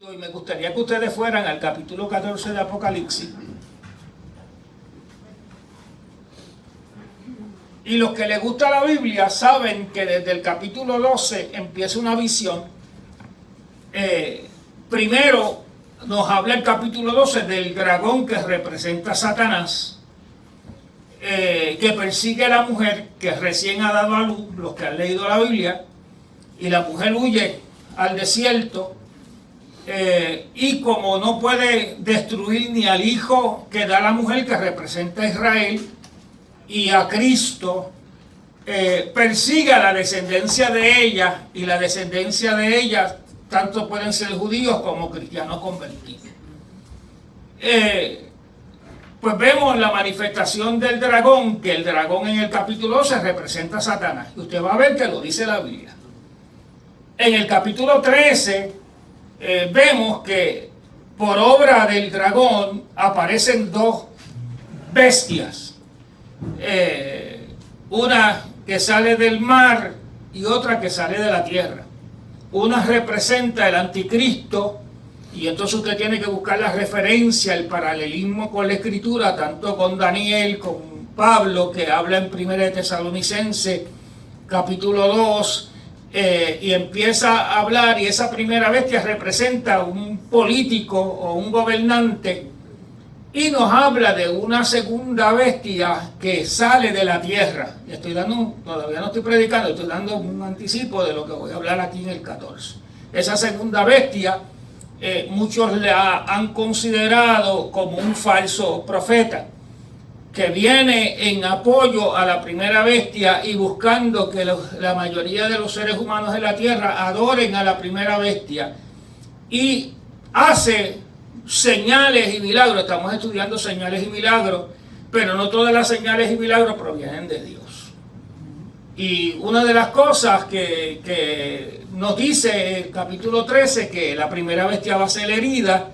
Y me gustaría que ustedes fueran al capítulo 14 de Apocalipsis. Y los que les gusta la Biblia saben que desde el capítulo 12 empieza una visión. Primero nos habla el capítulo 12 del dragón que representa a Satanás, que persigue a la mujer que recién ha dado a luz, los que han leído la Biblia, y la mujer huye al desierto. Y como no puede destruir ni al hijo que da la mujer, que representa a Israel, y a Cristo, persigue a la descendencia de ella, y la descendencia de ella tanto pueden ser judíos como cristianos convertidos. Pues vemos la manifestación del dragón, que el dragón en el capítulo 12 representa a Satanás, y usted va a ver que lo dice la Biblia. En el capítulo 13 vemos que por obra del dragón aparecen dos bestias, una que sale del mar y otra que sale de la tierra. Una representa el anticristo, y entonces usted tiene que buscar la referencia, el paralelismo con la escritura, tanto con Daniel, con Pablo, que habla en 1 de Tesalonicenses capítulo 2, y empieza a hablar, y esa primera bestia representa un político o un gobernante, y nos habla de una segunda bestia que sale de la tierra. Todavía no estoy predicando, estoy dando un anticipo de lo que voy a hablar aquí en el 14. Esa segunda bestia, muchos la han considerado como un falso profeta, que viene en apoyo a la primera bestia y buscando que la mayoría de los seres humanos de la tierra adoren a la primera bestia, y hace señales y milagros. Estamos estudiando señales y milagros, pero no todas las señales y milagros provienen de Dios. Y una de las cosas que nos dice el capítulo 13, que la primera bestia va a ser herida,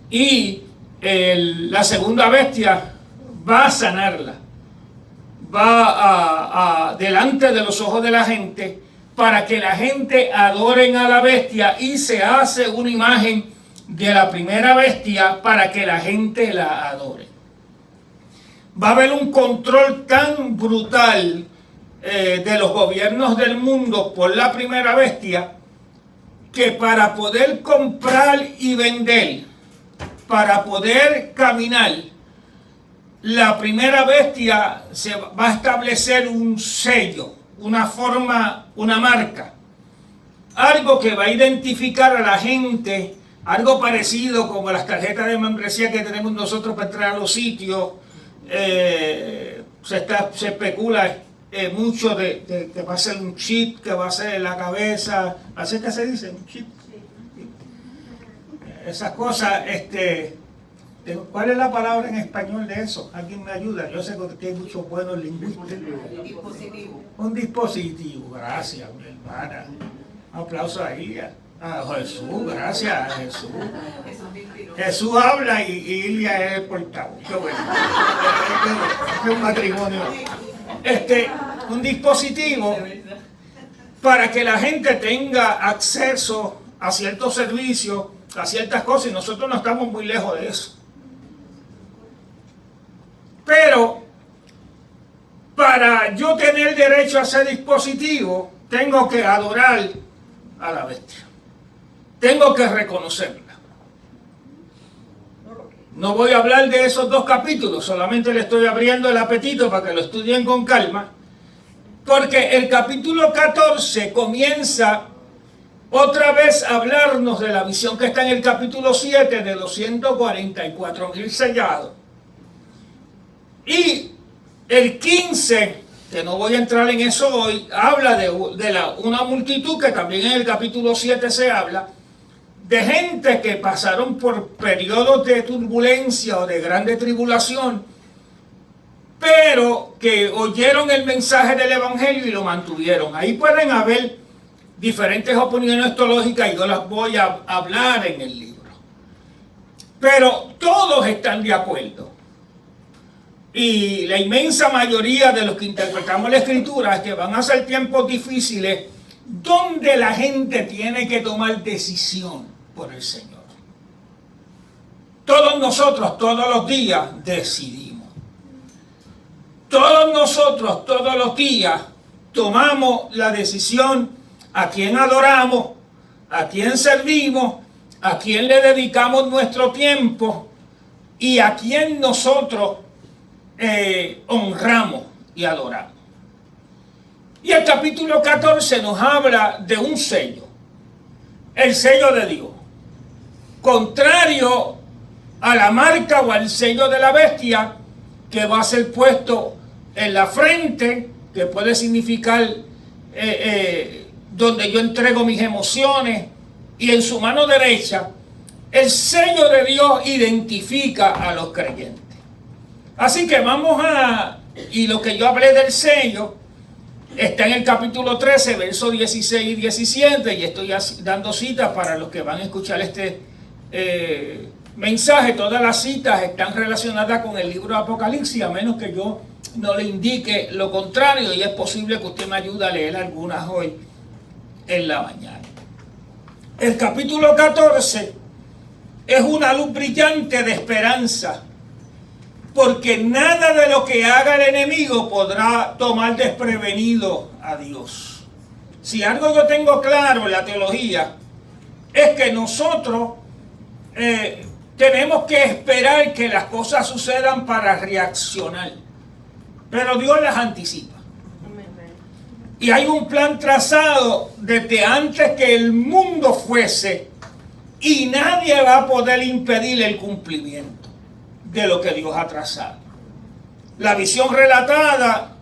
y la segunda bestia va a sanarla, va delante de los ojos de la gente, para que la gente adoren a la bestia, y se hace una imagen de la primera bestia para que la gente la adore. Va a haber un control tan brutal de los gobiernos del mundo por la primera bestia, que para poder comprar y vender, para poder caminar, la primera bestia se va a establecer un sello, una forma, una marca, algo que va a identificar a la gente, algo parecido como las tarjetas de membresía que tenemos nosotros para entrar a los sitios. Se especula mucho de que va a ser un chip, que va a ser en la cabeza, ¿así que se dice? Un chip. Esas cosas, ¿cuál es la palabra en español de eso? ¿Alguien me ayuda? Yo sé que hay muchos buenos lingüistas. Dispositivo. Un dispositivo, gracias, mi hermana. Un aplauso ahí a Jesús, gracias a Jesús. Jesús habla y Ilia es el portavoz. Qué bueno. Es un matrimonio. Un dispositivo para que la gente tenga acceso a ciertos servicios, a ciertas cosas, y nosotros no estamos muy lejos de eso. Pero para yo tener derecho a ese dispositivo, tengo que adorar a la bestia. Tengo que reconocerla. No voy a hablar de esos dos capítulos, solamente le estoy abriendo el apetito para que lo estudien con calma, porque el capítulo 14 comienza otra vez a hablarnos de la visión que está en el capítulo 7 de los 144,000 sellados. Y el 15, que no voy a entrar en eso hoy, habla de una multitud, que también en el capítulo 7 se habla, de gente que pasaron por periodos de turbulencia o de grande tribulación, pero que oyeron el mensaje del Evangelio y lo mantuvieron. Ahí pueden haber diferentes opiniones teológicas, y yo las voy a hablar en el libro. Pero todos están de acuerdo. Y la inmensa mayoría de los que interpretamos la Escritura es que van a ser tiempos difíciles donde la gente tiene que tomar decisión por el Señor. todos nosotros, todos los días, decidimos. Todos nosotros, todos los días, tomamos la decisión a quién adoramos, a quién servimos, a quién le dedicamos nuestro tiempo y a quién nosotros honramos y adoramos. Y el capítulo 14 nos habla de un sello, el sello de Dios, contrario a la marca o al sello de la bestia que va a ser puesto en la frente, que puede significar donde yo entrego mis emociones, y en su mano derecha. El sello de Dios identifica a los creyentes. Así que vamos y lo que yo hablé del sello está en el capítulo 13, versos 16 y 17, y estoy dando citas para los que van a escuchar este mensaje. Todas las citas están relacionadas con el libro de Apocalipsis, a menos que yo no le indique lo contrario, y es posible que usted me ayude a leer algunas hoy en la mañana. El capítulo 14 es una luz brillante de esperanza, porque nada de lo que haga el enemigo podrá tomar desprevenido a Dios. Si algo yo tengo claro en la teología, es que nosotros tenemos que esperar que las cosas sucedan para reaccionar, pero Dios las anticipa. Y hay un plan trazado desde antes que el mundo fuese, y nadie va a poder impedir el cumplimiento de lo que Dios ha trazado. La visión relatada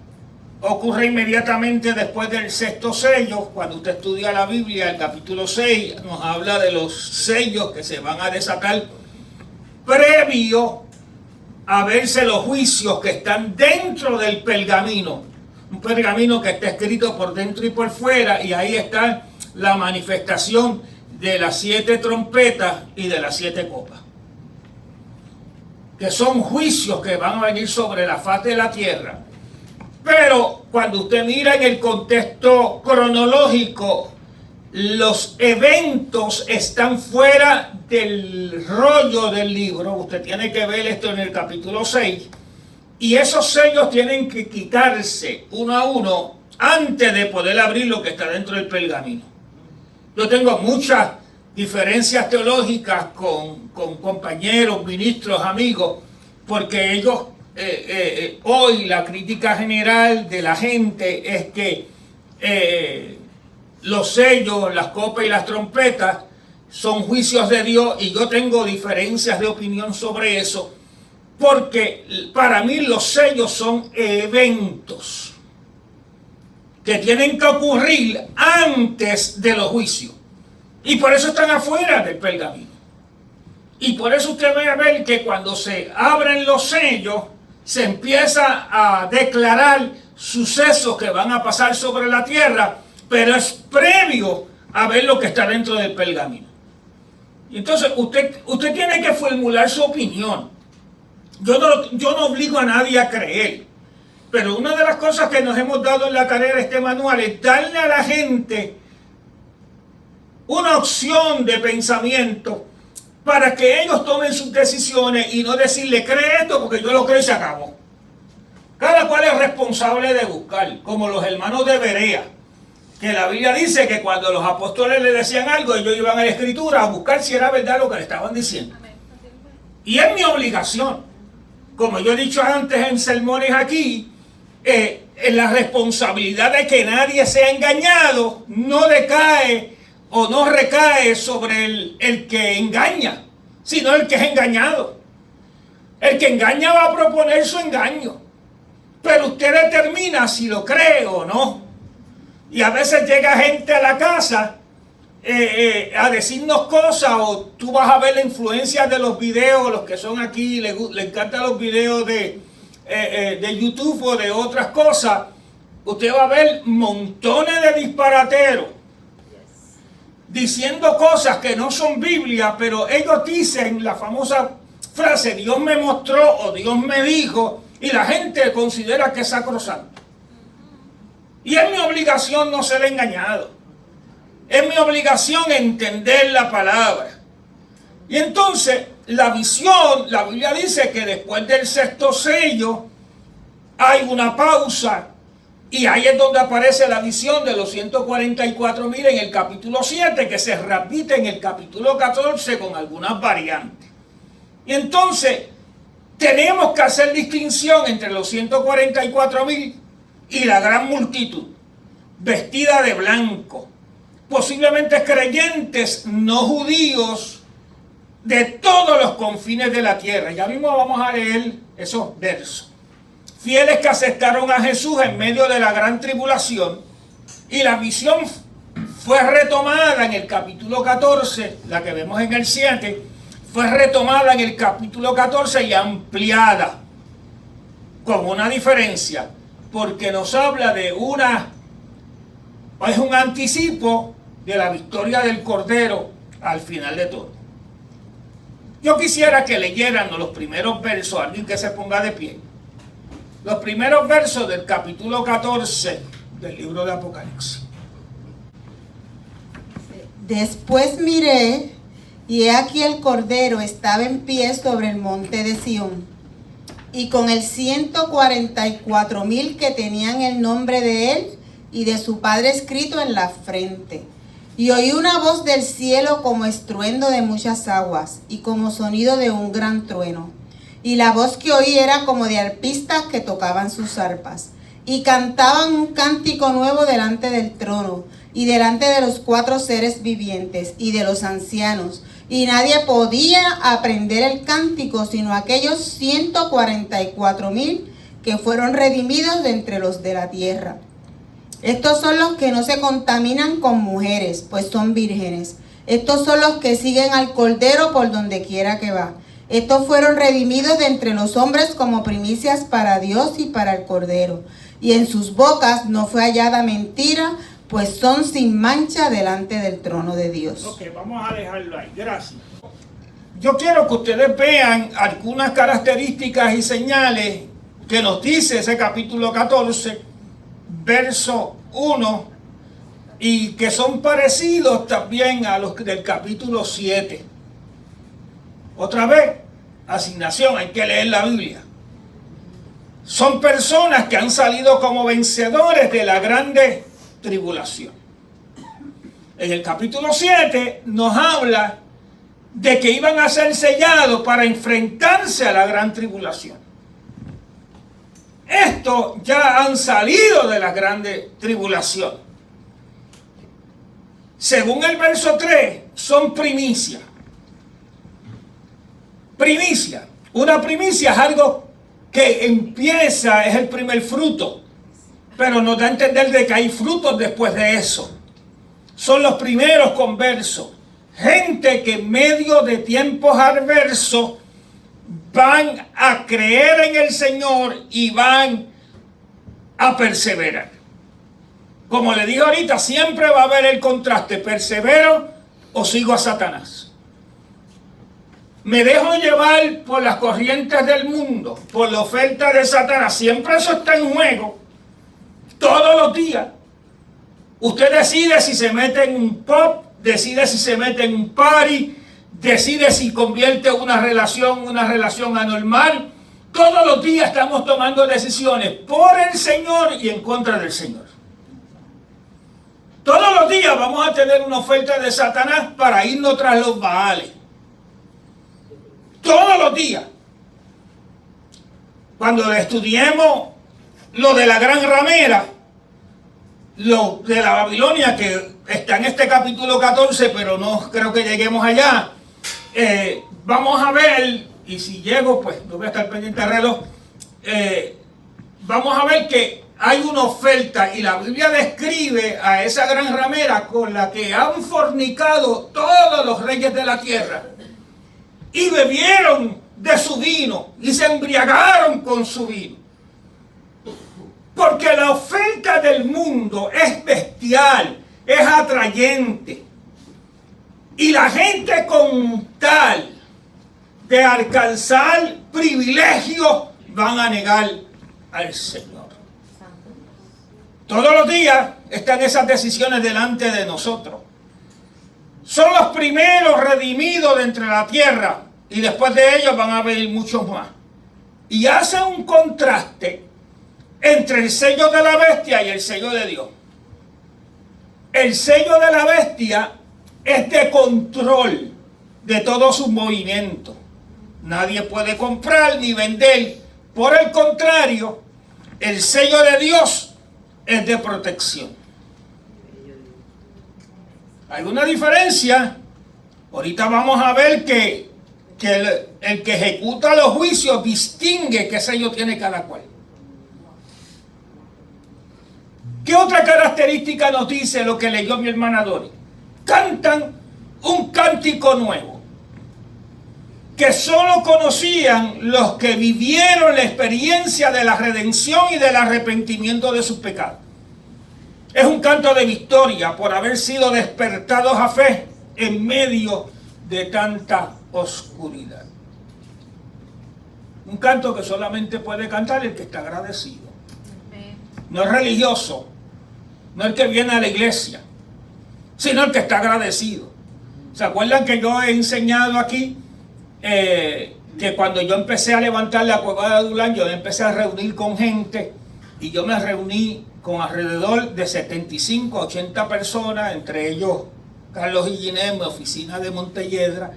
ocurre inmediatamente después del sexto sello. Cuando usted estudia la Biblia, el capítulo 6 nos habla de los sellos que se van a desatar previo a verse los juicios que están dentro del pergamino. Un pergamino que está escrito por dentro y por fuera, y ahí está la manifestación de las 7 trompetas y de las 7 copas, que son juicios que van a venir sobre la faz de la tierra. Pero cuando usted mira en el contexto cronológico, los eventos están fuera del rollo del libro. Usted tiene que ver esto en el capítulo 6. Y esos sellos tienen que quitarse uno a uno antes de poder abrir lo que está dentro del pergamino. Yo tengo muchas diferencias teológicas con compañeros, ministros, amigos, porque ellos, hoy la crítica general de la gente es que los sellos, las copas y las trompetas son juicios de Dios, y yo tengo diferencias de opinión sobre eso. Porque para mí los sellos son eventos que tienen que ocurrir antes de los juicios. Y por eso están afuera del pergamino. Y por eso usted va a ver que cuando se abren los sellos, se empieza a declarar sucesos que van a pasar sobre la tierra, pero es previo a ver lo que está dentro del pergamino. Y entonces usted tiene que formular su opinión. Yo no obligo a nadie a creer, pero una de las cosas que nos hemos dado en la tarea de este manual es darle a la gente una opción de pensamiento para que ellos tomen sus decisiones, y no decirle cree esto porque yo lo creo y se acabó. Cada cual es responsable de buscar, como los hermanos de Berea, que la Biblia dice que cuando los apóstoles le decían algo, ellos iban a la Escritura a buscar si era verdad lo que le estaban diciendo. Y es mi obligación. Como yo he dicho antes en sermones aquí, la responsabilidad de que nadie sea engañado no decae o no recae sobre el que engaña, sino el que es engañado. El que engaña va a proponer su engaño, pero usted determina si lo cree o no. Y a veces llega gente a la casa a decirnos cosas, o tú vas a ver la influencia de los videos. Los que son aquí le encantan los videos de YouTube o de otras cosas. Usted va a ver montones de disparateros diciendo cosas que no son Biblia, pero ellos dicen la famosa frase Dios me mostró o Dios me dijo, y la gente considera que es sacrosanto. Y es mi obligación no ser engañado. Es mi obligación entender la palabra. Y entonces, la visión, la Biblia dice que después del sexto sello hay una pausa, y ahí es donde aparece la visión de los 144,000 en el capítulo 7, que se repite en el capítulo 14 con algunas variantes. Y entonces tenemos que hacer distinción entre los 144,000 y la gran multitud, vestida de blanco, posiblemente creyentes no judíos de todos los confines de la tierra. Ya mismo vamos a leer esos versos. Fieles que aceptaron a Jesús en medio de la gran tribulación, y la visión fue retomada en el capítulo 14, la que vemos en el 7, fue retomada en el capítulo 14 y ampliada, con una diferencia, porque nos habla de es un anticipo de la victoria del Cordero al final de todo. Yo quisiera que leyeran los primeros versos, alguien que se ponga de pie, los primeros versos del capítulo 14 del libro de Apocalipsis. Después miré, y he aquí el Cordero estaba en pie sobre el monte de Sión, y con el 144,000 que tenían el nombre de él y de su Padre escrito en la frente. Y oí una voz del cielo como estruendo de muchas aguas, y como sonido de un gran trueno. Y la voz que oí era como de arpistas que tocaban sus arpas, y cantaban un cántico nuevo delante del trono, y delante de los 4 seres vivientes, y de los ancianos. Y nadie podía aprender el cántico, sino aquellos 144,000 que fueron redimidos de entre los de la tierra. Estos son los que no se contaminan con mujeres, pues son vírgenes. Estos son los que siguen al Cordero por donde quiera que va. Estos fueron redimidos de entre los hombres como primicias para Dios y para el Cordero. Y en sus bocas no fue hallada mentira, pues son sin mancha delante del trono de Dios. Ok, vamos a dejarlo ahí. Gracias. Yo quiero que ustedes vean algunas características y señales que nos dice ese capítulo 14, verso 1, y que son parecidos también a los del capítulo 7. Otra vez, asignación, hay que leer la Biblia. Son personas que han salido como vencedores de la grande tribulación. En el capítulo 7 nos habla de que iban a ser sellados para enfrentarse a la gran tribulación. Estos ya han salido de la grande tribulación. Según el verso 3, son primicias. Primicia. Una primicia es algo que empieza, es el primer fruto, pero nos da a entender de que hay frutos después de eso. Son los primeros conversos. Gente que en medio de tiempos adversos van a creer en el Señor y van a perseverar. Como le dije ahorita, siempre va a haber el contraste: persevero o sigo a Satanás. Me dejo llevar por las corrientes del mundo, por la oferta de Satanás. Siempre eso está en juego, todos los días. Usted decide si se mete en un pub, decide si se mete en un party, decide si convierte una relación anormal. Todos los días estamos tomando decisiones por el Señor y en contra del Señor. Todos los días vamos a tener una oferta de Satanás para irnos tras los Baales. Todos los días. Cuando estudiemos lo de la gran ramera, lo de la Babilonia, que está en este capítulo 14, pero no creo que lleguemos allá, vamos a ver, y si llego, pues no voy a estar pendiente del reloj, vamos a ver que hay una oferta, y la Biblia describe a esa gran ramera con la que han fornicado todos los reyes de la tierra, y bebieron de su vino, y se embriagaron con su vino. Porque la oferta del mundo es bestial, es atrayente. Y la gente con tal de alcanzar privilegios van a negar al Señor. Todos los días están esas decisiones delante de nosotros. Son los primeros redimidos de entre la tierra y después de ellos van a venir muchos más. Y hace un contraste entre el sello de la bestia y el sello de Dios. El sello de la bestia es de control de todos sus movimientos. Nadie puede comprar ni vender. Por el contrario, el sello de Dios es de protección. ¿Hay una diferencia? Ahorita vamos a ver que el que ejecuta los juicios distingue qué sello tiene cada cual. ¿Qué otra característica nos dice lo que leyó mi hermana Dori? Cantan un cántico nuevo que solo conocían los que vivieron la experiencia de la redención y del arrepentimiento de sus pecados. Es un canto de victoria por haber sido despertados a fe en medio de tanta oscuridad. Un canto que solamente puede cantar el que está agradecido. No es religioso, no el que viene a la iglesia, sino el que está agradecido. ¿Se acuerdan que yo he enseñado aquí que cuando yo empecé a levantar la cueva de Adulán, yo empecé a reunir con gente y yo me reuní con alrededor de 75 a 80 personas, entre ellos Carlos y Ginés en mi oficina de Montelledra,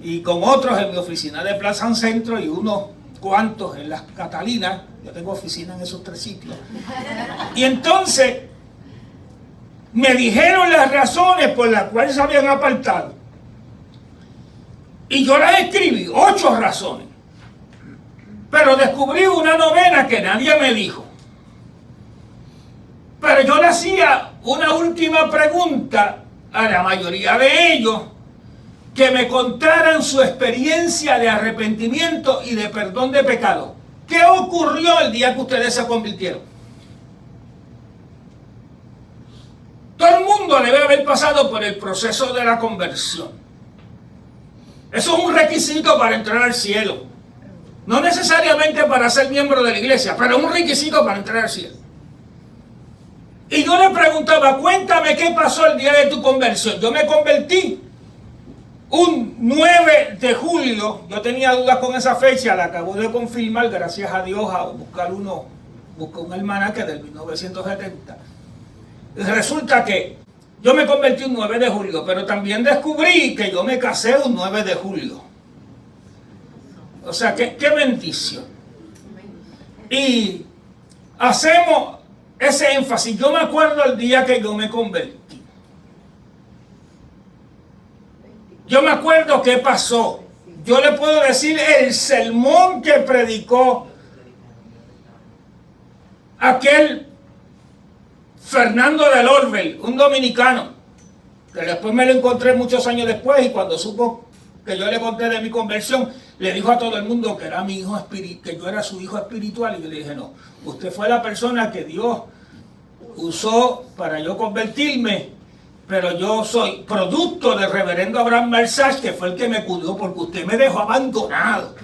y con otros en mi oficina de Plaza San Centro y unos cuantos en las Catalinas. Yo tengo oficina en esos 3 sitios. Y entonces me dijeron las razones por las cuales se habían apartado. Y yo las escribí, 8 razones. Pero descubrí una novena que nadie me dijo. Pero yo le hacía una última pregunta a la mayoría de ellos, que me contaran su experiencia de arrepentimiento y de perdón de pecado. ¿Qué ocurrió el día que ustedes se convirtieron? Todo el mundo debe haber pasado por el proceso de la conversión. Eso es un requisito para entrar al cielo. No necesariamente para ser miembro de la iglesia, pero es un requisito para entrar al cielo. Y yo le preguntaba, cuéntame qué pasó el día de tu conversión. Yo me convertí un 9 de julio, yo tenía dudas con esa fecha, la acabo de confirmar, gracias a Dios, a buscar un almanaque del 1970. Y resulta que yo me convertí un 9 de julio, pero también descubrí que yo me casé un 9 de julio. O sea, qué bendición. Y hacemos ese énfasis. Yo me acuerdo el día que yo me convertí. Yo me acuerdo qué pasó. Yo le puedo decir el sermón que predicó aquel Fernando del Orvel, un dominicano, que después me lo encontré muchos años después, y cuando supo que yo le conté de mi conversión, le dijo a todo el mundo que era mi hijo que yo era su hijo espiritual. Y yo le dije, no, usted fue la persona que Dios usó para yo convertirme, pero yo soy producto del reverendo Abraham Marsach, que fue el que me cuidó, porque usted me dejó abandonado.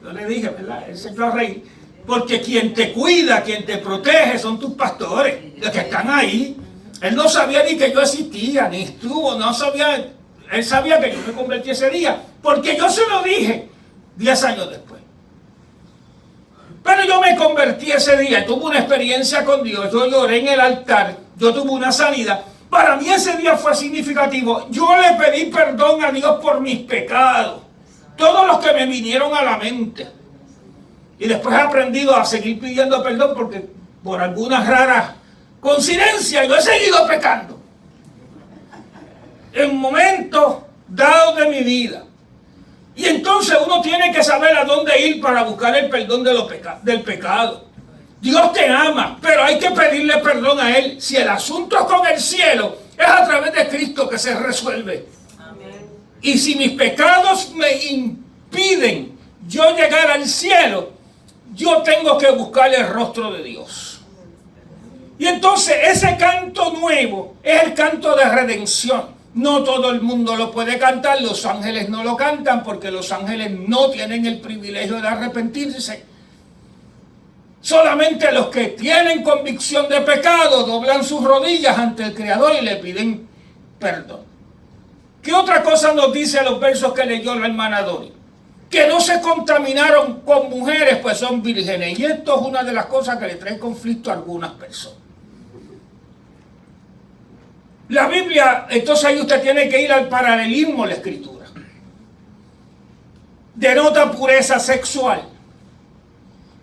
Yo le dije, ¿verdad? Él se echó a reír, porque quien te cuida, quien te protege son tus pastores, los que están ahí. Él no sabía ni que yo existía, ni estuvo, no sabía. Él sabía que yo me convertí ese día, porque yo se lo dije 10 años después. Pero yo me convertí ese día, tuve una experiencia con Dios, yo lloré en el altar, yo tuve una sanidad. Para mí ese día fue significativo. Yo le pedí perdón a Dios por mis pecados, todos los que me vinieron a la mente. Y después he aprendido a seguir pidiendo perdón, porque por algunas raras coincidencias yo he seguido pecando en momentos dados de mi vida. Y entonces uno tiene que saber a dónde ir para buscar el perdón de del pecado. Dios te ama, pero hay que pedirle perdón a Él. Si el asunto es con el cielo, es a través de Cristo que se resuelve. Amén. Y si mis pecados me impiden yo llegar al cielo, yo tengo que buscar el rostro de Dios. Y entonces ese canto nuevo es el canto de redención. No todo el mundo lo puede cantar, los ángeles no lo cantan porque los ángeles no tienen el privilegio de arrepentirse. Solamente los que tienen convicción de pecado doblan sus rodillas ante el Creador y le piden perdón. ¿Qué otra cosa nos dice los versos que leyó la hermana Dori? Que no se contaminaron con mujeres, pues son vírgenes. Y esto es una de las cosas que le trae conflicto a algunas personas. La Biblia, entonces ahí usted tiene que ir al paralelismo de la Escritura. Denota pureza sexual.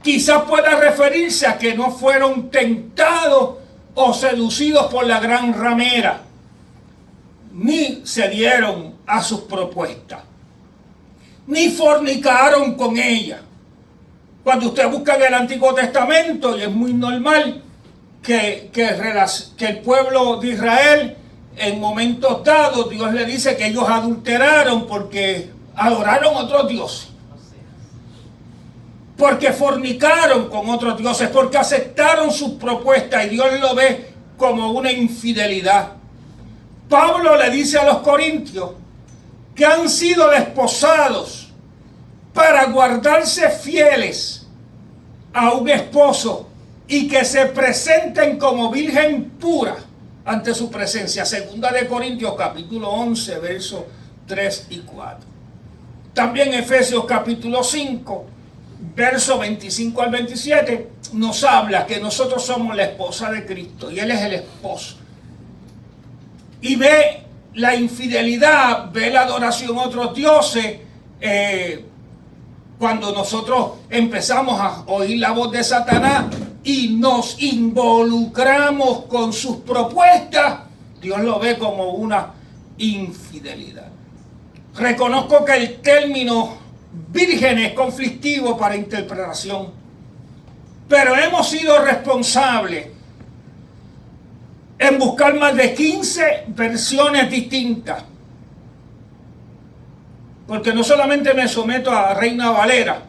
Quizás pueda referirse a que no fueron tentados o seducidos por la gran ramera, ni cedieron a sus propuestas, ni fornicaron con ella. Cuando usted busca en el Antiguo Testamento, y es muy normal que el pueblo de Israel, en momentos dados, Dios le dice que ellos adulteraron porque adoraron otros dioses, porque fornicaron con otros dioses, porque aceptaron sus propuestas, y Dios lo ve como una infidelidad. Pablo le dice a los corintios que han sido desposados para guardarse fieles a un esposo y que se presenten como virgen pura ante su presencia. Segunda de Corintios capítulo 11, versos 3 y 4. También Efesios capítulo 5, versos 25 al 27, nos habla que nosotros somos la esposa de Cristo y Él es el esposo. Y ve la infidelidad, ve la adoración a otros dioses. Cuando nosotros empezamos a oír la voz de Satanás y nos involucramos con sus propuestas, Dios lo ve como una infidelidad. Reconozco que el término virgen es conflictivo para interpretación, pero hemos sido responsables en buscar más de 15 versiones distintas, porque no solamente me someto a Reina Valera,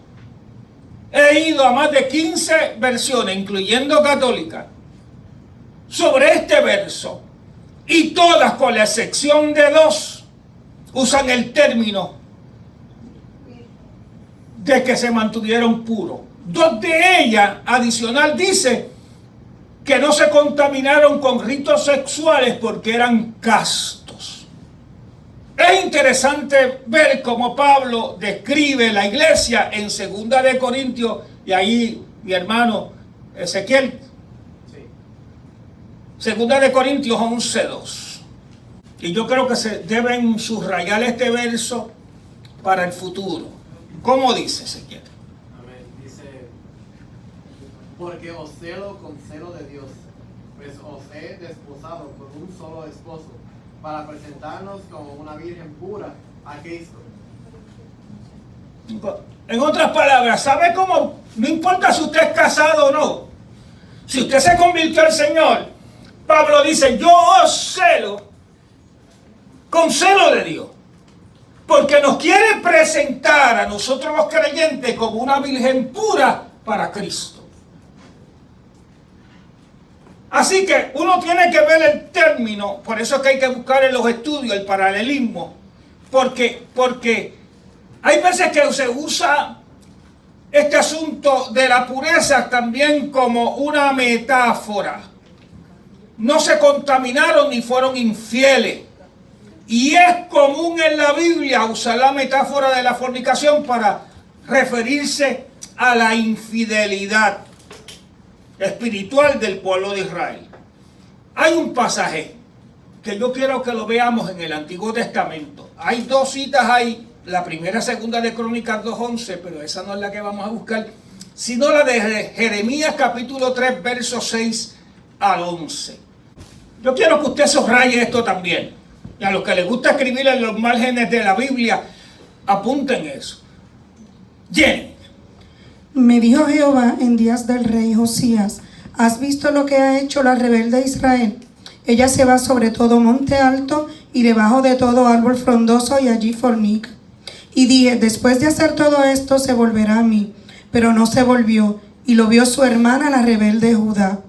he ido a más de 15 versiones, incluyendo católicas, sobre este verso, y todas, con la excepción de 2, usan el término de que se mantuvieron puros. 2 de ellas, adicional, dice que no se contaminaron con ritos sexuales porque eran castos. Es interesante ver cómo Pablo describe la iglesia en 2 de Corintios, y ahí mi hermano Ezequiel, 2 de Corintios 11:2. Y yo creo que se deben subrayar este verso para el futuro. ¿Cómo dice Ezequiel? Amén. Dice: porque os celo con celo de Dios, pues os he desposado con un solo esposo, para presentarnos como una virgen pura a Cristo. En otras palabras, ¿sabe cómo? No importa si usted es casado o no. Si usted se convirtió al Señor, Pablo dice: yo os celo con celo de Dios, porque nos quiere presentar a nosotros los creyentes como una virgen pura para Cristo. Así que uno tiene que ver el término, por eso es que hay que buscar en los estudios el paralelismo, porque hay veces que se usa este asunto de la pureza también como una metáfora. No se contaminaron ni fueron infieles. Y es común en la Biblia usar la metáfora de la fornicación para referirse a la infidelidad espiritual del pueblo de Israel. Hay un pasaje que yo quiero que lo veamos en el Antiguo Testamento. Hay 2 citas ahí. La primera, 2 de Crónicas 2:11, pero esa no es la que vamos a buscar, sino la de Jeremías capítulo 3, versos 6 al 11. Yo quiero que usted subraye esto también. Y a los que les gusta escribir en los márgenes de la Biblia, apunten eso. Jenny. Me dijo Jehová en días del rey Josías: ¿has visto lo que ha hecho la rebelde Israel? Ella se va sobre todo monte alto y debajo de todo árbol frondoso, y allí fornica. Y dije: después de hacer todo esto se volverá a mí. Pero no se volvió, y lo vio su hermana la rebelde Judá.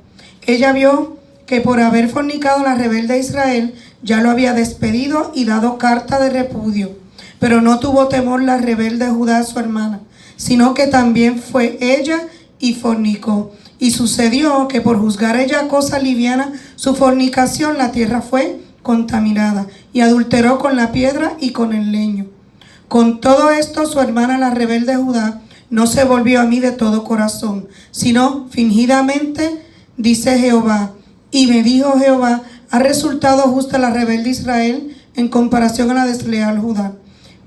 Ella vio que por haber fornicado la rebelde Israel, ya lo había despedido y dado carta de repudio. Pero no tuvo temor la rebelde Judá, su hermana, sino que también fue ella y fornicó. Y sucedió que por juzgar ella cosa liviana su fornicación, la tierra fue contaminada, y adulteró con la piedra y con el leño. Con todo esto, su hermana la rebelde Judá no se volvió a mí de todo corazón, sino fingidamente, dice Jehová. Y me dijo Jehová: ¿ha resultado justa la rebelde Israel en comparación a la desleal Judá?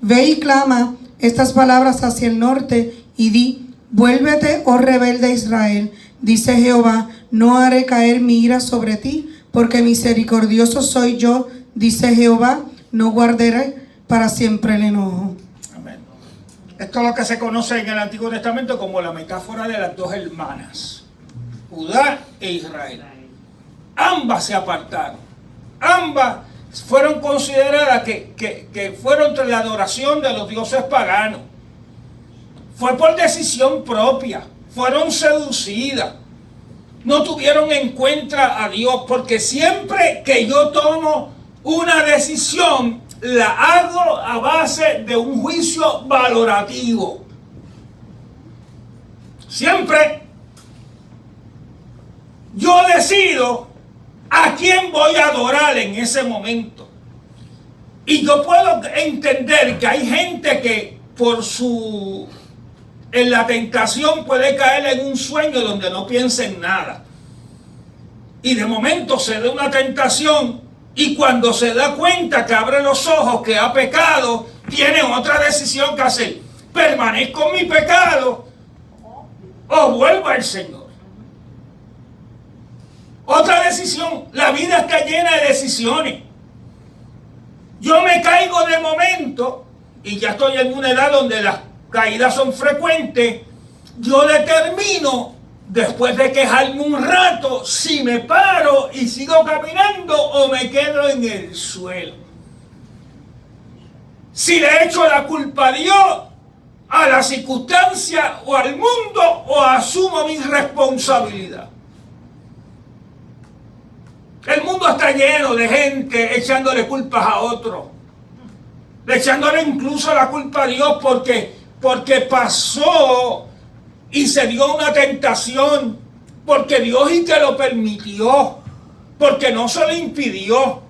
Ve y clama estas palabras hacia el norte y di: vuélvete, oh rebelde Israel, dice Jehová, no haré caer mi ira sobre ti, porque misericordioso soy yo, dice Jehová, no guardaré para siempre el enojo. Amén. Esto es lo que se conoce en el Antiguo Testamento como la metáfora de las dos hermanas, Judá e Israel. Ambas se apartaron, ambas fueron consideradas que fueron tras la adoración de los dioses paganos. Fue por decisión propia, fueron seducidas, no tuvieron en cuenta a Dios, porque siempre que yo tomo una decisión, la hago a base de un juicio valorativo. Siempre yo decido a quién voy a adorar en ese momento. Y yo puedo entender que hay gente que en la tentación puede caer en un sueño donde no piensa en nada. Y de momento se da una tentación y cuando se da cuenta que abre los ojos, que ha pecado, tiene otra decisión que hacer. ¿Permanezco en mi pecado o vuelvo al Señor? Otra decisión. La vida está llena de decisiones. Yo me caigo de momento y ya estoy en una edad donde las caídas son frecuentes. Yo determino, después de quejarme un rato, si me paro y sigo caminando o me quedo en el suelo. Si le echo la culpa a Dios, a la circunstancia o al mundo, o asumo mi responsabilidad. El mundo está lleno de gente echándole culpas a otros, echándole incluso la culpa a Dios porque pasó y se dio una tentación, porque Dios y que lo permitió, porque no se lo impidió.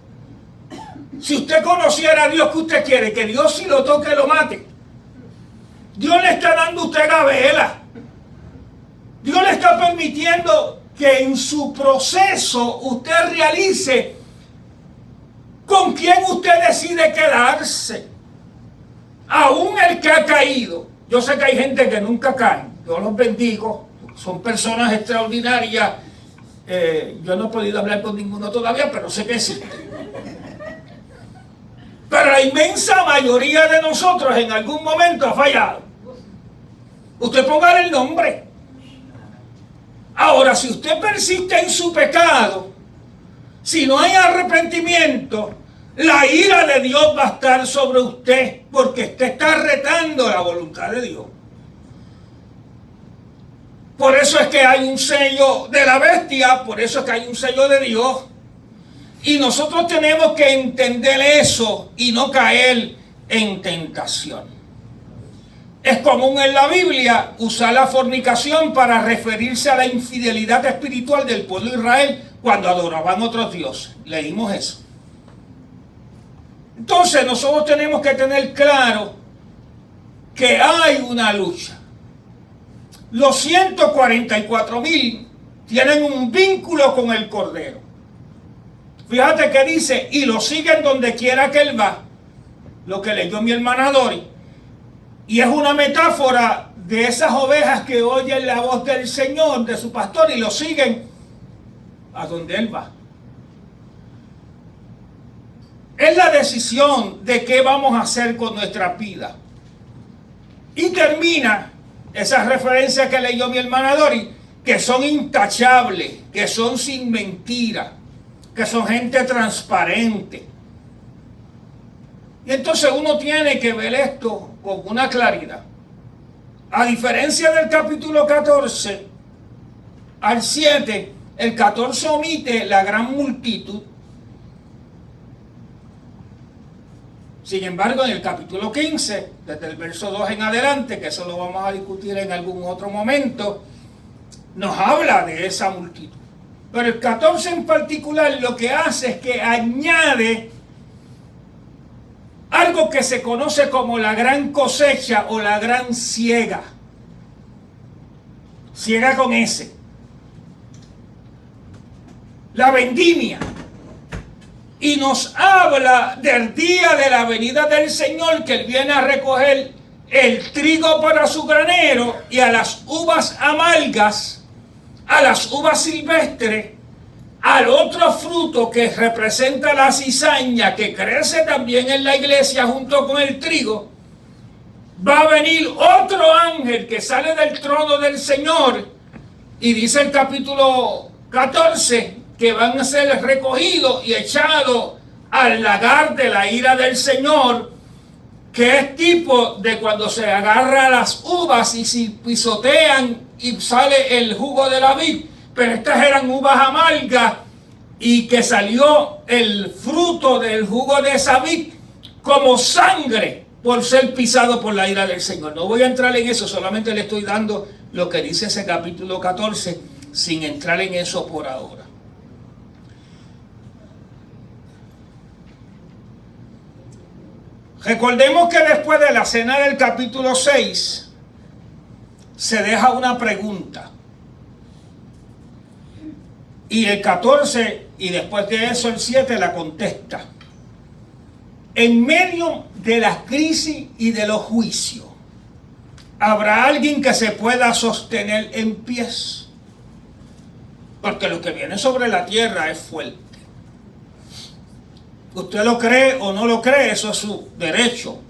Si usted conociera a Dios, ¿qué usted quiere? Que Dios, si lo toque, lo mate. Dios le está dando a usted gabela. Dios le está permitiendo que en su proceso usted realice con quién usted decide quedarse. Aún el que ha caído. Yo sé que hay gente que nunca cae. Yo los bendigo. Son personas extraordinarias. Yo no he podido hablar con ninguno todavía, pero sé que existe. Pero la inmensa mayoría de nosotros en algún momento ha fallado. Usted ponga el nombre. Ahora, si usted persiste en su pecado, si no hay arrepentimiento, la ira de Dios va a estar sobre usted, porque usted está retando la voluntad de Dios. Por eso es que hay un sello de la bestia, por eso es que hay un sello de Dios. Y nosotros tenemos que entender eso y no caer en tentación. Es común en la Biblia usar la fornicación para referirse a la infidelidad espiritual del pueblo de Israel cuando adoraban otros dioses. Leímos eso. Entonces nosotros tenemos que tener claro que hay una lucha. Los 144,000 tienen un vínculo con el Cordero. Fíjate que dice, y lo siguen donde quiera que él va. Lo que leyó mi hermana Dori. Y es una metáfora de esas ovejas que oyen la voz del Señor, de su pastor, y lo siguen a donde él va. Es la decisión de qué vamos a hacer con nuestra vida. Y termina esa referencia que leyó mi hermana Dori, que son intachables, que son sin mentira, que son gente transparente. Y entonces uno tiene que ver esto con una claridad. A diferencia del capítulo 14 al 7, el 14 omite la gran multitud. Sin embargo, en el capítulo 15, desde el verso 2 en adelante, que eso lo vamos a discutir en algún otro momento, nos habla de esa multitud. Pero el 14 en particular lo que hace es que añade algo que se conoce como la gran cosecha o la gran siega. Siega con S. La vendimia. Y nos habla del día de la venida del Señor, que Él viene a recoger el trigo para su granero y a las uvas amargas, a las uvas silvestres, al otro fruto que representa la cizaña, que crece también en la iglesia junto con el trigo. Va a venir otro ángel que sale del trono del Señor, y dice el capítulo 14 que van a ser recogidos y echados al lagar de la ira del Señor, que es tipo de cuando se agarra las uvas y si pisotean y sale el jugo de la vid, pero estas eran uvas amargas y que salió el fruto del jugo de esa vid como sangre por ser pisado por la ira del Señor. No voy a entrar en eso, solamente le estoy dando lo que dice ese capítulo 14 sin entrar en eso por ahora. Recordemos que después de la cena del capítulo 6 se deja una pregunta. Y el 14 y después de eso el 7 la contesta. En medio de la crisis y de los juicios, ¿habrá alguien que se pueda sostener en pies? Porque lo que viene sobre la tierra es fuerte. Usted lo cree o no lo cree, eso es su derecho.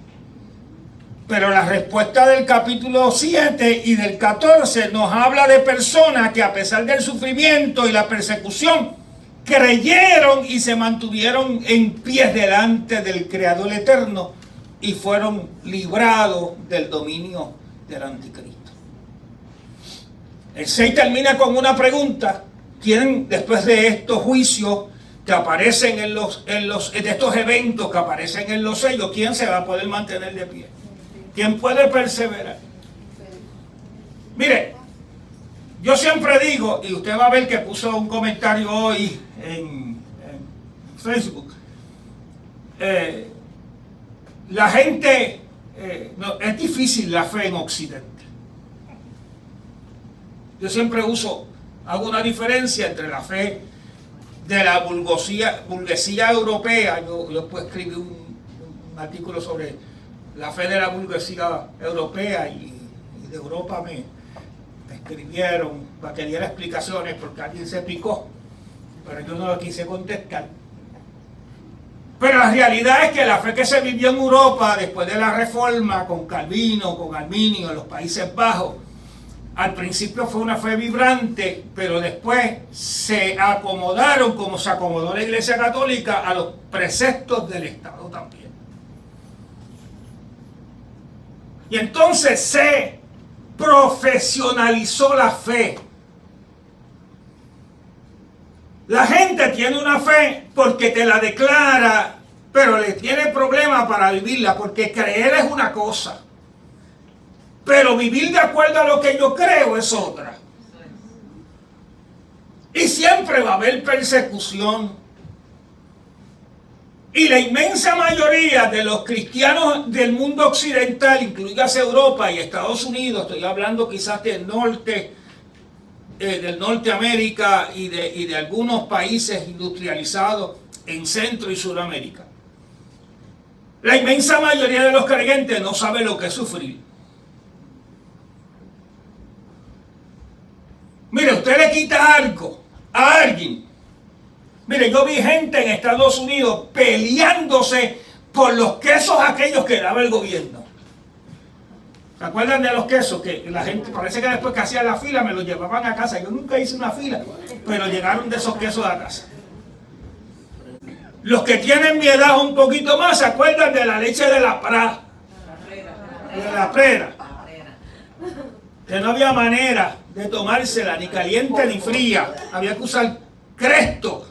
Pero la respuesta del capítulo 7 y del 14 nos habla de personas que a pesar del sufrimiento y la persecución, creyeron y se mantuvieron en pie delante del Creador eterno y fueron librados del dominio del anticristo. El 6 termina con una pregunta: ¿quién después de estos juicios que aparecen de estos eventos que aparecen en los sellos, quién se va a poder mantener de pie? ¿Quién puede perseverar? Mire, yo siempre digo, y usted va a ver que puso un comentario hoy en Facebook, la gente, es difícil la fe en Occidente. Yo siempre hago una diferencia entre la fe de la burguesía europea. Yo después escribí un artículo sobre la fe de la burguesía europea y de Europa me escribieron para que diera explicaciones porque alguien se picó, pero yo no lo quise contestar. Pero la realidad es que la fe que se vivió en Europa después de la Reforma con Calvino, con Arminio en los Países Bajos, al principio fue una fe vibrante, pero después se acomodaron, como se acomodó la Iglesia Católica, a los preceptos del Estado también. Y entonces se profesionalizó la fe. La gente tiene una fe porque te la declara, pero le tiene problemas para vivirla, porque creer es una cosa, pero vivir de acuerdo a lo que yo creo es otra. Y siempre va a haber persecución. Y la inmensa mayoría de los cristianos del mundo occidental, incluidas Europa y Estados Unidos, estoy hablando quizás del Norteamérica y de algunos países industrializados en Centro y Sudamérica, la inmensa mayoría de los creyentes no sabe lo que es sufrir. Mire, usted le quita algo a alguien. Mire, yo vi gente en Estados Unidos peleándose por los quesos aquellos que daba el gobierno. ¿Se acuerdan de los quesos? Que la gente, parece que después que hacían la fila me los llevaban a casa. Yo nunca hice una fila, pero llegaron de esos quesos a casa. Los que tienen mi edad un poquito más, ¿se acuerdan de la leche de la Prera? De la Prera. Que no había manera de tomársela, ni caliente ni fría. Había que usar Cresto.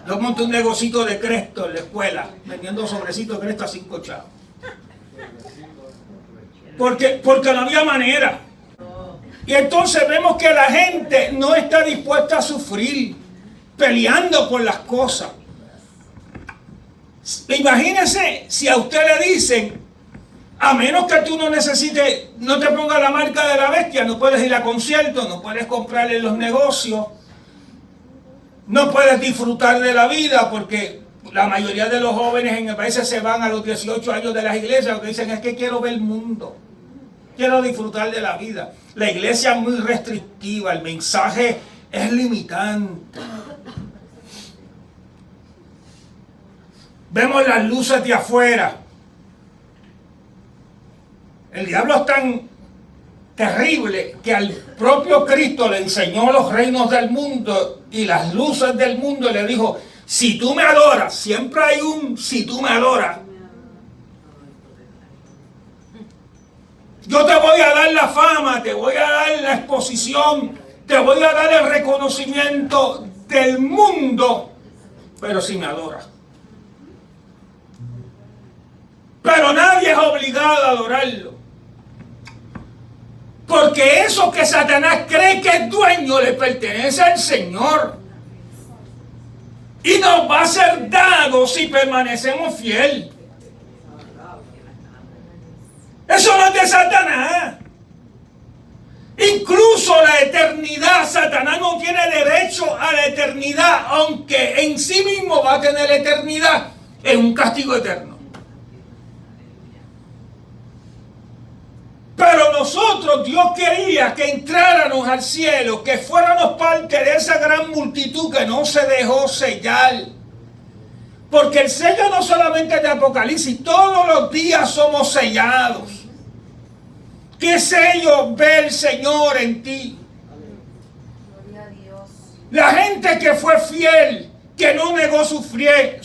Yo monté un negocito de Cresto en la escuela, vendiendo sobrecitos de Cresto a 5 chavos. Porque no había manera. Y entonces vemos que la gente no está dispuesta a sufrir. peleando por las cosas. Imagínese si a usted le dicen, a menos que tú no necesites, no te ponga la marca de la bestia, no puedes ir a conciertos, no puedes comprarle los negocios, no puedes disfrutar de la vida, porque la mayoría de los jóvenes en el país se van a los 18 años de las iglesias, lo que dicen es que quiero ver el mundo, quiero disfrutar de la vida. La iglesia es muy restrictiva, el mensaje es limitante. Vemos las luces de afuera. El diablo es tan terrible que al propio Cristo le enseñó los reinos del mundo y las luces del mundo y le dijo, si tú me adoras, siempre hay un si tú me adoras. Yo te voy a dar la fama, te voy a dar la exposición, te voy a dar el reconocimiento del mundo, pero si me adoras. Pero nadie es obligado a adorarlo. Porque eso que Satanás cree que es dueño le pertenece al Señor. Y nos va a ser dado si permanecemos fieles. Eso no es de Satanás. Incluso la eternidad, Satanás no tiene derecho a la eternidad, aunque en sí mismo va a tener eternidad en un castigo eterno. Pero nosotros, Dios quería que entráramos al cielo, que fuéramos parte de esa gran multitud que no se dejó sellar. Porque el sello no solamente es de Apocalipsis, todos los días somos sellados. ¿Qué sello ve el Señor en ti? Gloria a Dios. La gente que fue fiel, que no negó su fe,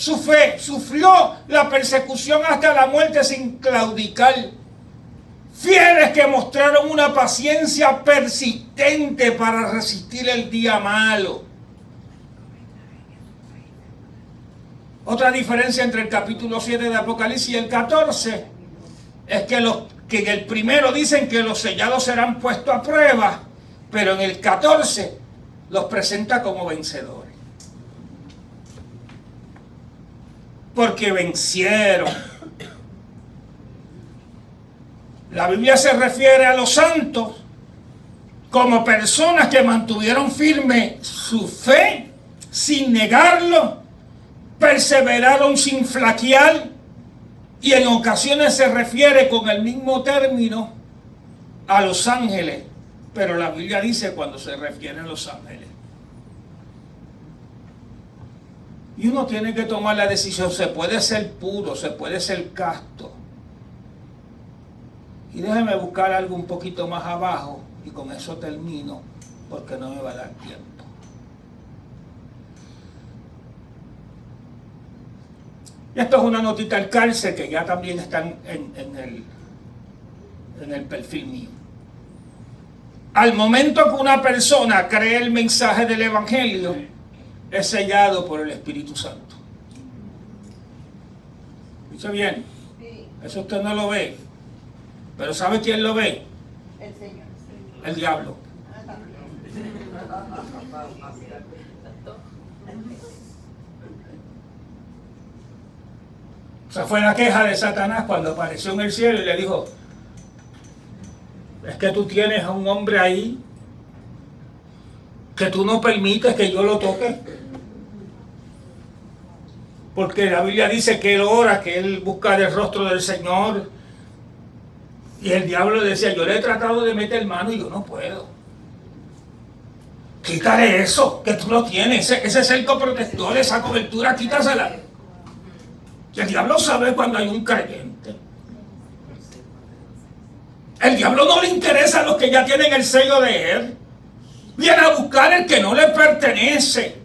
sufrió la persecución hasta la muerte sin claudicar. Fieles que mostraron una paciencia persistente para resistir el día malo. Otra diferencia entre el capítulo 7 de Apocalipsis y el 14 es que en el primero dicen que los sellados serán puestos a prueba, pero en el 14 los presenta como vencedores. Porque vencieron. La Biblia se refiere a los santos como personas que mantuvieron firme su fe sin negarlo, perseveraron sin flaquear, y en ocasiones se refiere con el mismo término a los ángeles, pero la Biblia dice cuando se refiere a los ángeles. Y uno tiene que tomar la decisión, se puede ser puro, se puede ser casto. Y déjeme buscar algo un poquito más abajo y con eso termino porque no me va a dar tiempo. Y esto es una notita al cárcel que ya también están en el perfil mío. Al momento que una persona cree el mensaje del Evangelio, es sellado por el Espíritu Santo. ¿Dice bien? Eso usted no lo ve. Pero ¿sabe quién lo ve? El Señor. El diablo. Esa fue la queja de Satanás cuando apareció en el cielo y le dijo, es que tú tienes a un hombre ahí que tú no permites que yo lo toque. Porque la Biblia dice que él ora, que él busca el rostro del Señor. Y el diablo decía, yo le he tratado de meter mano y yo no puedo. Quítale eso, que tú lo tienes, ese cerco protector, esa cobertura, quítasela. El diablo sabe cuando hay un creyente. El diablo no le interesa a los que ya tienen el sello de él. Viene a buscar el que no le pertenece.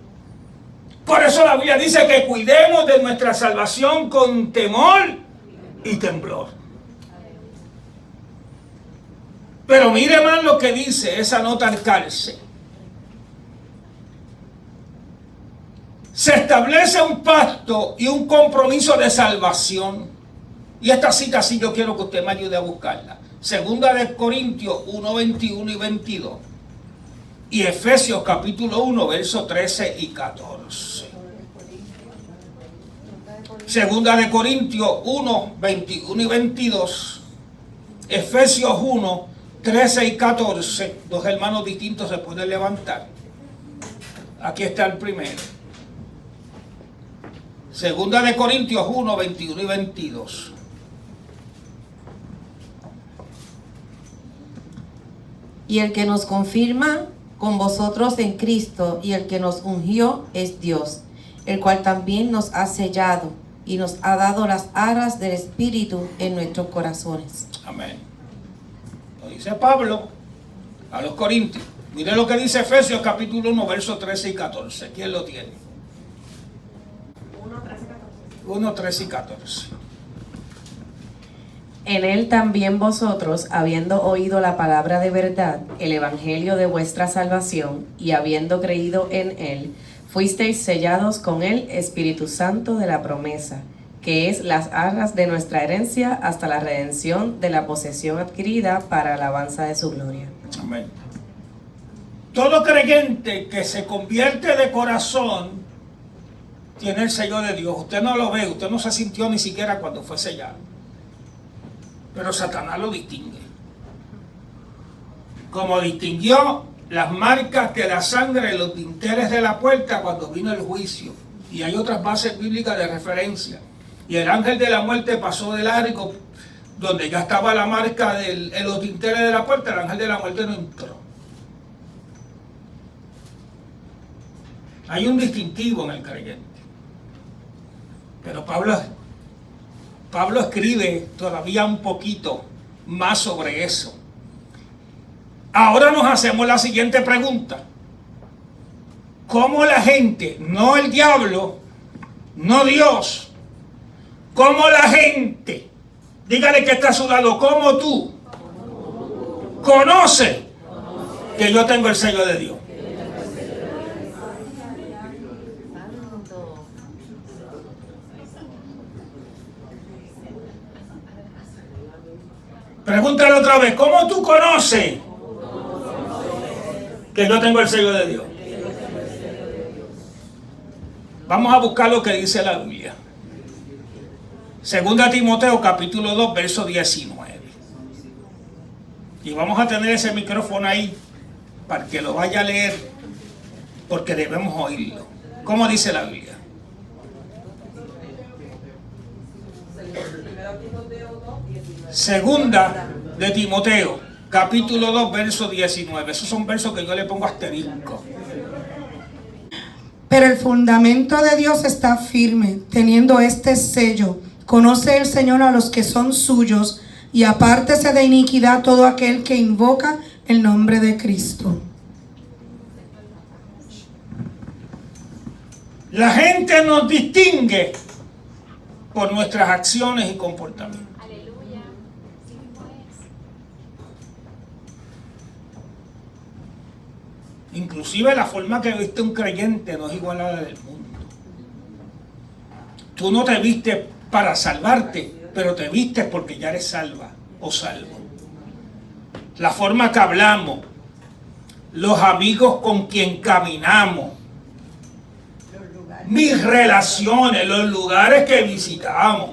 Por eso la Biblia dice que cuidemos de nuestra salvación con temor y temblor. Pero mire más lo que dice esa nota al cárcel. Se establece un pacto y un compromiso de salvación. Y esta cita sí yo quiero que usted me ayude a buscarla. Segunda de Corintios 1, 21 y 22. y Efesios capítulo 1, versos 13 y 14. Segunda de Corintios 1, 21 y 22. Efesios 1, 13 y 14. Dos hermanos distintos se pueden levantar. Aquí está el primero. Segunda de Corintios 1, 21 y 22. Y el que nos confirma con vosotros en Cristo y el que nos ungió es Dios, el cual también nos ha sellado y nos ha dado las arras del Espíritu en nuestros corazones. Amén. Lo dice Pablo a los Corintios. Mire lo que dice Efesios capítulo 1, versos 13 y 14. ¿Quién lo tiene? 1, 13 y 14. En él también vosotros, habiendo oído la palabra de verdad, el evangelio de vuestra salvación, y habiendo creído en él, fuisteis sellados con el Espíritu Santo de la promesa, que es las arras de nuestra herencia hasta la redención de la posesión adquirida para alabanza de su gloria. Amén. Todo creyente que se convierte de corazón tiene el sello de Dios. Usted no lo ve, usted no se sintió ni siquiera cuando fue sellado. Pero Satanás lo distingue. Como distinguió las marcas de la sangre en los dinteles de la puerta cuando vino el juicio. Y hay otras bases bíblicas de referencia. Y el ángel de la muerte pasó de largo, donde ya estaba la marca en los dinteles de la puerta, el ángel de la muerte no entró. Hay un distintivo en el creyente. Pero Pablo escribe todavía un poquito más sobre eso. Ahora nos hacemos la siguiente pregunta. ¿Cómo la gente, no el diablo, no Dios, cómo la gente, dígale que está a su lado, cómo tú conoce que yo tengo el sello de Dios? Pregúntale otra vez, ¿cómo tú conoces que yo tengo el sello de Dios? Vamos a buscar lo que dice la Biblia. Segunda Timoteo capítulo 2, verso 19. Y vamos a tener ese micrófono ahí para que lo vaya a leer, porque debemos oírlo. ¿Cómo dice la Biblia? Segunda de Timoteo, capítulo 2, verso 19. Esos son versos que yo le pongo asterisco. Pero el fundamento de Dios está firme, teniendo este sello. Conoce el Señor a los que son suyos, y apártese de iniquidad todo aquel que invoca el nombre de Cristo. La gente nos distingue por nuestras acciones y comportamientos. Inclusive la forma que viste un creyente no es igual a la del mundo. Tú no te viste para salvarte, pero te viste porque ya eres salva o salvo. La forma que hablamos, los amigos con quien caminamos, mis relaciones, los lugares que visitamos.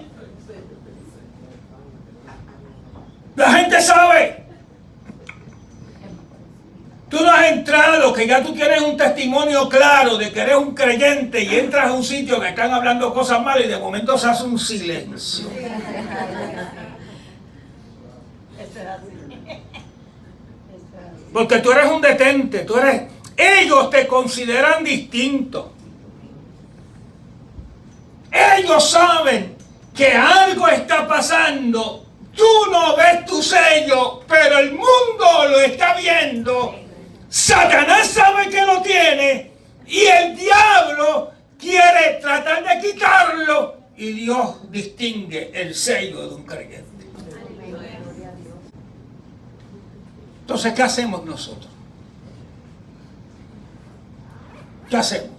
La gente sabe. Tú no has entrado, que ya tú tienes un testimonio claro de que eres un creyente, y entras a un sitio que están hablando cosas malas y de momento se hace un silencio. Porque tú eres un detente, ellos te consideran distinto. Ellos saben que algo está pasando. Tú no ves tu sello, pero el mundo lo está viendo. Satanás sabe que lo tiene y el diablo quiere tratar de quitarlo, y Dios distingue el sello de un creyente. Entonces, ¿qué hacemos nosotros? ¿Qué hacemos?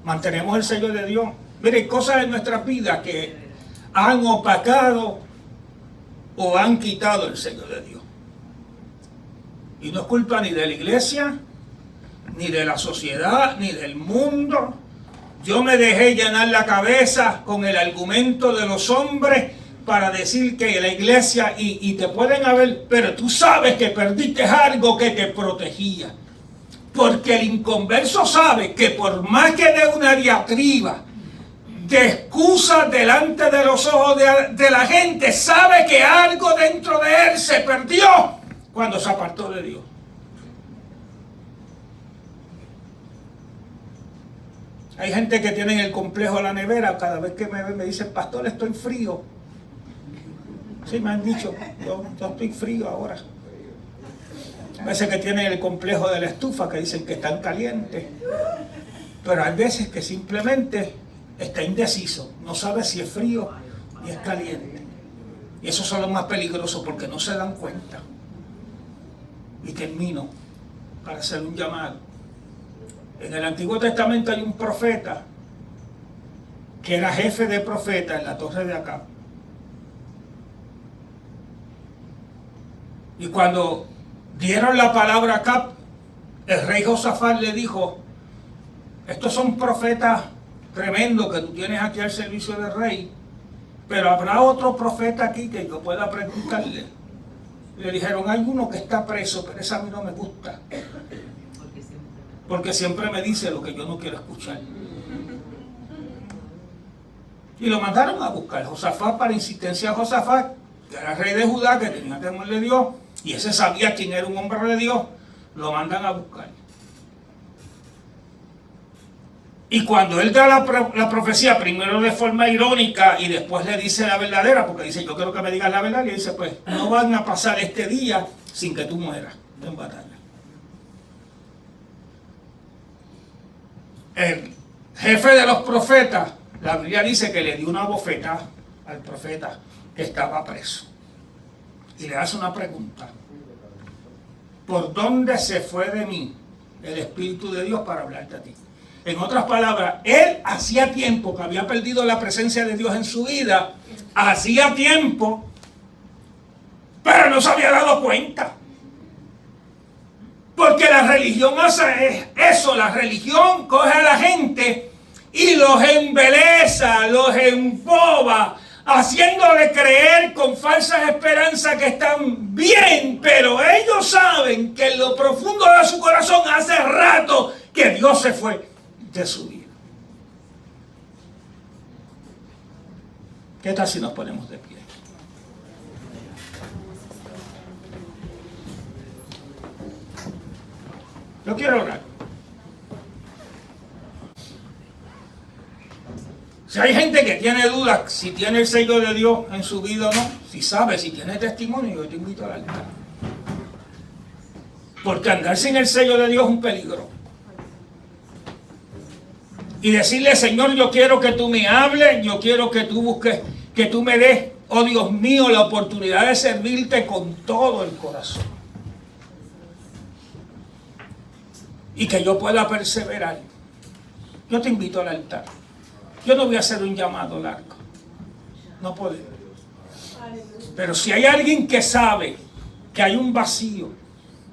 ¿Mantenemos el sello de Dios? Mire, hay cosas en nuestra vida que han opacado o han quitado el sello de Dios. Y no es culpa ni de la iglesia, ni de la sociedad, ni del mundo. Yo me dejé llenar la cabeza con el argumento de los hombres para decir que la iglesia, y te pueden haber, pero tú sabes que perdiste algo que te protegía. Porque el inconverso sabe que por más que dé una diatriba de excusas delante de los ojos de la gente, sabe que algo dentro de él se perdió cuando se apartó de Dios. Hay gente que tiene el complejo de la nevera, cada vez que me ven me dicen, pastor, estoy frío. Sí, me han dicho, yo estoy frío ahora. A veces que tienen el complejo de la estufa, que dicen que están calientes. Pero hay veces que simplemente está indeciso, no sabe si es frío ni es caliente. Y esos son los más peligrosos porque no se dan cuenta. Y termino para hacer un llamado. En el Antiguo Testamento hay un profeta que era jefe de profeta en la torre de Acab. Y cuando dieron la palabra a Acab, el rey Josafat le dijo, estos son profetas tremendos que tú tienes aquí al servicio del rey, pero habrá otro profeta aquí que yo pueda preguntarle. Le dijeron, hay uno que está preso, pero ese a mí no me gusta, porque siempre me dice lo que yo no quiero escuchar. Y lo mandaron a buscar. Josafat, para insistencia de Josafat, que era rey de Judá, que tenía temor de Dios, y ese sabía quién era un hombre de Dios, lo mandan a buscar. Y cuando él da la profecía, primero de forma irónica y después le dice la verdadera, porque dice, yo quiero que me digas la verdad, y dice, pues no van a pasar este día sin que tú mueras en batalla. El jefe de los profetas, la Biblia dice que le dio una bofetada al profeta que estaba preso. Y le hace una pregunta. ¿Por dónde se fue de mí el Espíritu de Dios para hablarte a ti? En otras palabras, él hacía tiempo que había perdido la presencia de Dios en su vida, hacía tiempo, pero no se había dado cuenta. Porque la religión hace eso, la religión coge a la gente y los embeleza, los emboba, haciéndole creer con falsas esperanzas que están bien, pero ellos saben que en lo profundo de su corazón hace rato que Dios se fue de su vida. ¿Qué tal si nos ponemos de pie? Yo quiero orar. Si hay gente que tiene dudas si tiene el sello de Dios en su vida o no, si sabe, si tiene testimonio, yo te invito al altar. Porque andar sin el sello de Dios es un peligro. Y decirle, Señor, yo quiero que tú me hables, yo quiero que tú busques, que tú me des, oh Dios mío, la oportunidad de servirte con todo el corazón. Y que yo pueda perseverar. Yo te invito al altar. Yo no voy a hacer un llamado largo. No puedo. Pero si hay alguien que sabe que hay un vacío,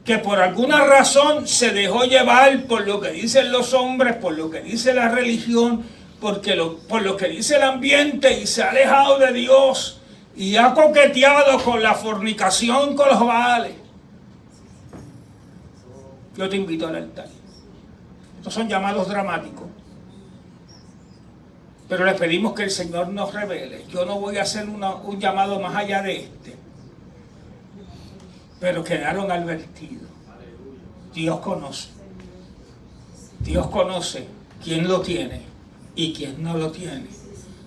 que por alguna razón se dejó llevar por lo que dicen los hombres, por lo que dice la religión, por lo que dice el ambiente, y se ha alejado de Dios y ha coqueteado con la fornicación, con los baales, yo te invito al altar. Estos son llamados dramáticos, pero les pedimos que el Señor nos revele. Yo no voy a hacer un llamado más allá de este, pero quedaron advertidos. Dios conoce. Dios conoce quién lo tiene y quién no lo tiene.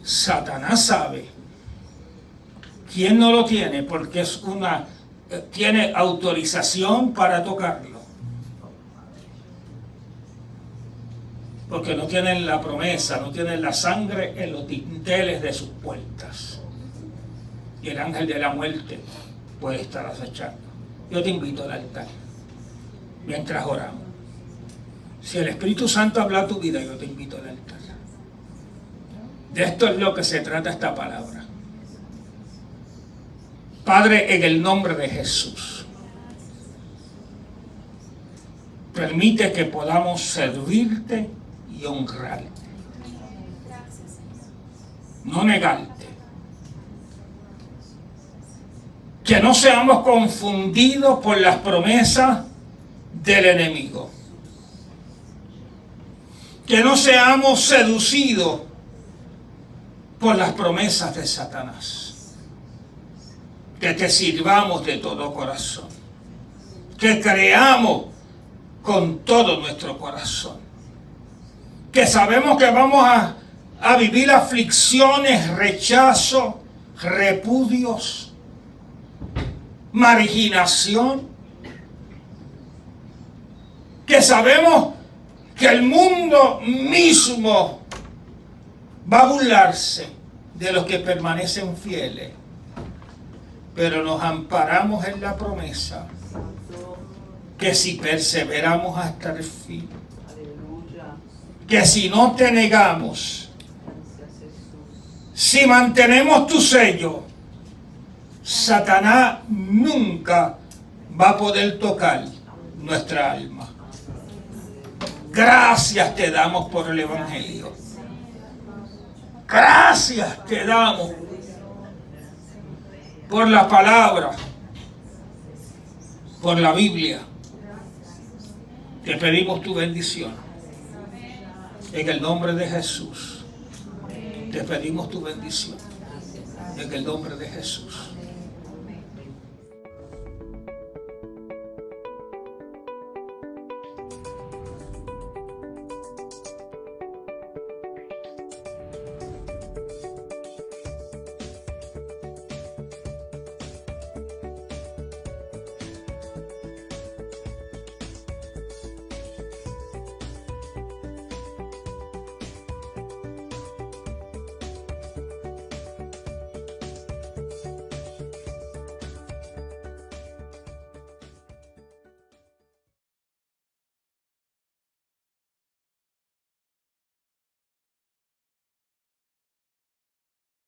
Satanás sabe quién no lo tiene porque tiene autorización para tocarlo. Porque no tienen la promesa, no tienen la sangre en los dinteles de sus puertas. Y el ángel de la muerte puede estar acechando. Yo te invito al altar mientras oramos. Si el Espíritu Santo habla a tu vida, yo te invito al altar. De esto es lo que se trata esta palabra. Padre, en el nombre de Jesús, permite que podamos servirte y honrarte. No negarte. Que no seamos confundidos por las promesas del enemigo. Que no seamos seducidos por las promesas de Satanás. Que te sirvamos de todo corazón. Que creamos con todo nuestro corazón. Que sabemos que vamos a vivir aflicciones, rechazo, repudios, marginación. Que sabemos que el mundo mismo va a burlarse de los que permanecen fieles, pero nos amparamos en la promesa que si perseveramos hasta el fin, que si no te negamos, si mantenemos tu sello, Satanás nunca va a poder tocar nuestra alma. Gracias te damos por el Evangelio. Gracias te damos por la palabra, por la Biblia. Te pedimos tu bendición. En el nombre de Jesús. Te pedimos tu bendición. En el nombre de Jesús.